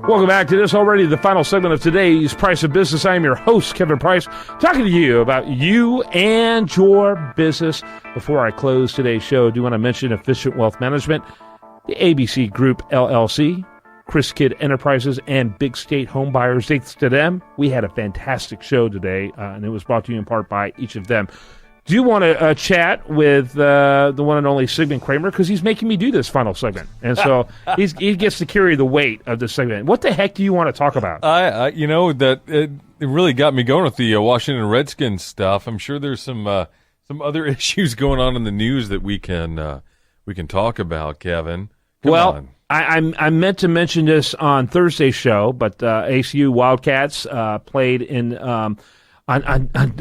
Welcome back to this already the final segment of today's Price of Business. I am your host, Kevin Price, talking to you about you and your business. Before I close today's show, I do want to mention Efficient Wealth Management, the ABC Group LLC, Chris Kidd Enterprises, and Big State Home Buyers. Thanks to them, we had a fantastic show today, and it was brought to you in part by each of them. Do you want to chat with the one and only Sigmund Kramer? Because he's making me do this final segment. And so he gets to carry the weight of this segment. What the heck do you want to talk about? It really got me going with the Washington Redskins stuff. I'm sure there's some other issues going on in the news that we can talk about, Kevon. Come on. I meant to mention this on Thursday's show, but ACU Wildcats played in on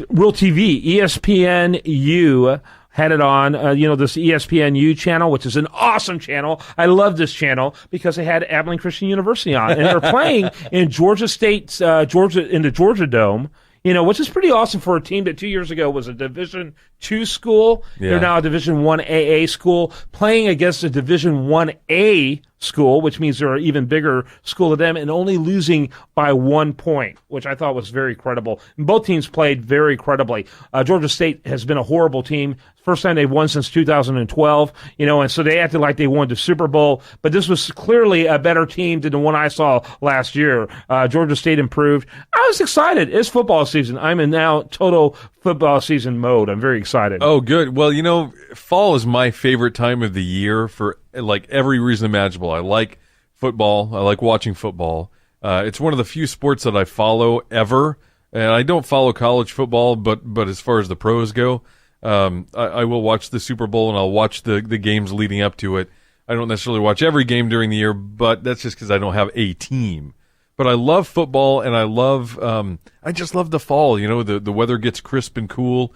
Real TV. ESPNU had it on, this ESPNU channel, which is an awesome channel. I love this channel because they had Abilene Christian University on, and they're playing in Georgia State's in the Georgia Dome. Which is pretty awesome for a team that 2 years ago was a Division II school. Yeah. They're now a Division I AA school playing against a Division I school, which means they're an even bigger school than them, and only losing by 1 point, which I thought was very credible. And both teams played very credibly. Georgia State has been a horrible team. First time they've won since 2012, and so they acted like they won the Super Bowl, but this was clearly a better team than the one I saw last year. Georgia State improved. I was excited. It's football season. I'm in now total football season mode. I'm very excited. Oh, good. Well, fall is my favorite time of the year for every reason imaginable. I like football. I like watching football. It's one of the few sports that I follow ever, and I don't follow college football, but as far as the pros go, I will watch the Super Bowl and I'll watch the games leading up to it. I don't necessarily watch every game during the year, but that's just because I don't have a team. But I love football, and I just love the fall. The weather gets crisp and cool.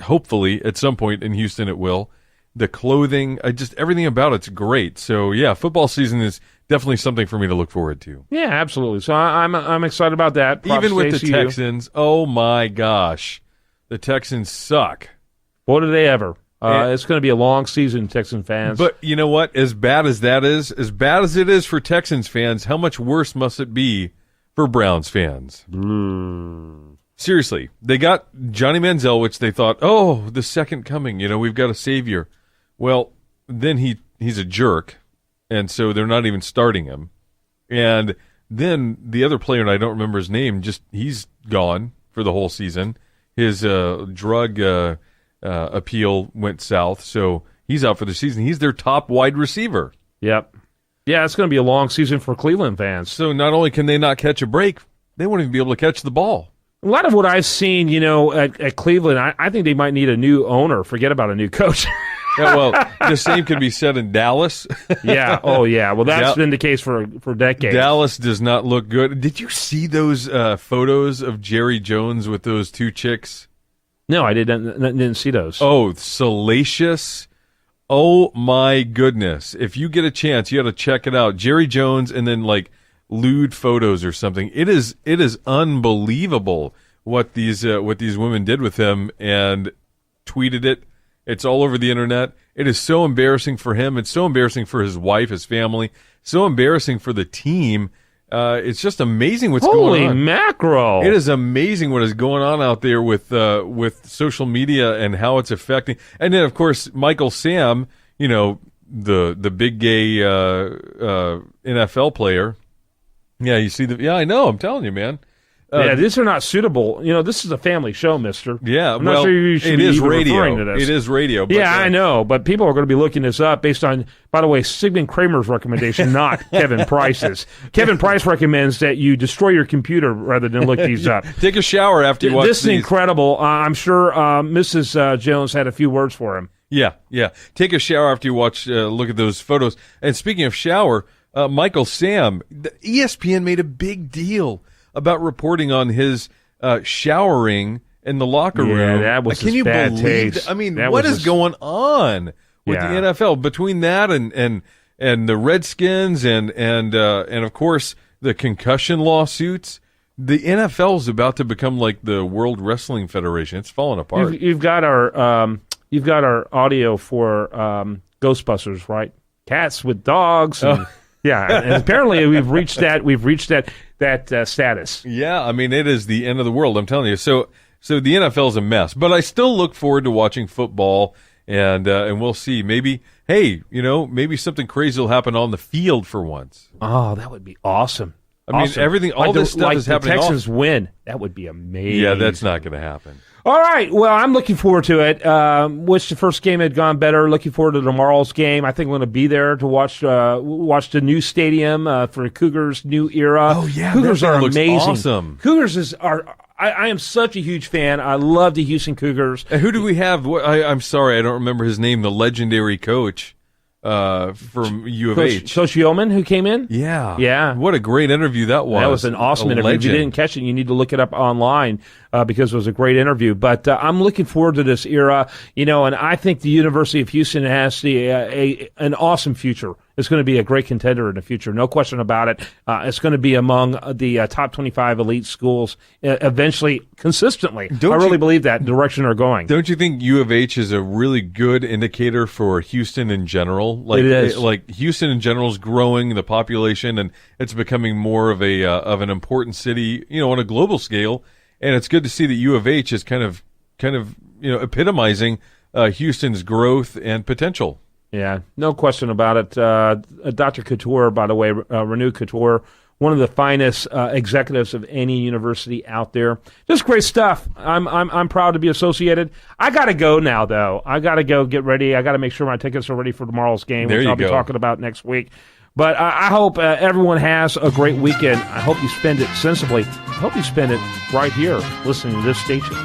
Hopefully, at some point in Houston, it will. The clothing, everything about it's great. So yeah, football season is definitely something for me to look forward to. Yeah, absolutely. So I'm excited about that. Props even with the Texans, oh my gosh, the Texans suck. What do they ever? It's going to be a long season, Texan fans. But you know what? As bad as that is, as bad as it is for Texans fans, how much worse must it be for Browns fans? Seriously, they got Johnny Manziel, which they thought, the second coming. We've got a savior. Well, then he's a jerk, and so they're not even starting him. And then the other player, and I don't remember his name, he's gone for the whole season. His drug appeal went south, so he's out for the season. He's their top wide receiver. Yep. Yeah, it's going to be a long season for Cleveland fans. So not only can they not catch a break, they won't even be able to catch the ball. A lot of what I've seen, at Cleveland, I think they might need a new owner. Forget about a new coach. Yeah, well, the same could be said in Dallas. Yeah. Oh, yeah. Well, that's been the case for decades. Dallas does not look good. Did you see those photos of Jerry Jones with those two chicks? No, I didn't see those. Oh, salacious. Oh, my goodness. If you get a chance, you got to check it out. Jerry Jones and then, lewd photos or something. It is unbelievable what these women did with him, and tweeted it. It's all over the internet. It is so embarrassing for him. It's so embarrassing for his wife, his family. So embarrassing for the team. It's just amazing what's going on. Holy mackerel! It is amazing what is going on out there with social media and how it's affecting. And then, of course, Michael Sam, the big gay NFL player. Yeah, you see the. Yeah, I know. I'm telling you, man. These are not suitable. This is a family show, mister. Yeah, I'm not sure you should be even referring to this. It is radio. But, I know, but people are going to be looking this up based on, by the way, Sigmund Kramer's recommendation, not Kevin Price's. Kevin Price recommends that you destroy your computer rather than look these up. Take a shower after you watch this. This is incredible. I'm sure Mrs. Jones had a few words for him. Yeah. Take a shower after you look at those photos. And speaking of shower, Michael Sam, ESPN made a big deal about reporting on his showering in the locker room. Yeah, that was Can you bad believe taste. I mean, what is going on with the NFL between that and the Redskins and of course the concussion lawsuits? The NFL is about to become like the World Wrestling Federation. It's falling apart. You've got our audio for Ghostbusters, right? Cats with dogs. Yeah, and apparently we've reached that status. Yeah, I mean, it is the end of the world, I'm telling you. So the NFL is a mess, but I still look forward to watching football, and we'll see. Maybe, hey, maybe something crazy will happen on the field for once. Oh, that would be awesome. I mean, everything, all this stuff is happening. The Texans win. That would be amazing. Yeah, that's not going to happen. All right. Well, I'm looking forward to it. Wish the first game had gone better. Looking forward to tomorrow's game. I think I'm going to be there to watch the new stadium for Cougars' new era. Oh yeah, Cougars are amazing. Awesome. Cougars are. I am such a huge fan. I love the Houston Cougars. And who do we have? I'm sorry, I don't remember his name. The legendary coach from U of H. Coach Yeoman, who came in? Yeah. What a great interview that was. That was an awesome interview. If you didn't catch it, you need to look it up online because it was a great interview. But I'm looking forward to this era, and I think the University of Houston has an awesome future. It's going to be a great contender in the future, no question about it. It's going to be among the top 25 elite schools eventually, consistently. I really believe that direction they're going. Don't you think U of H is a really good indicator for Houston in general? It is. Like Houston in general is growing, the population, and it's becoming more of an important city, on a global scale. And it's good to see that U of H is kind of epitomizing Houston's growth and potential. Yeah, no question about it. Dr. Couture, by the way, Renew Couture, one of the finest executives of any university out there. Just great stuff. I'm proud to be associated. I got to go now, though. I got to go get ready. I got to make sure my tickets are ready for tomorrow's game, which I'll be talking about next week. But I hope everyone has a great weekend. I hope you spend it sensibly. I hope you spend it right here listening to this station.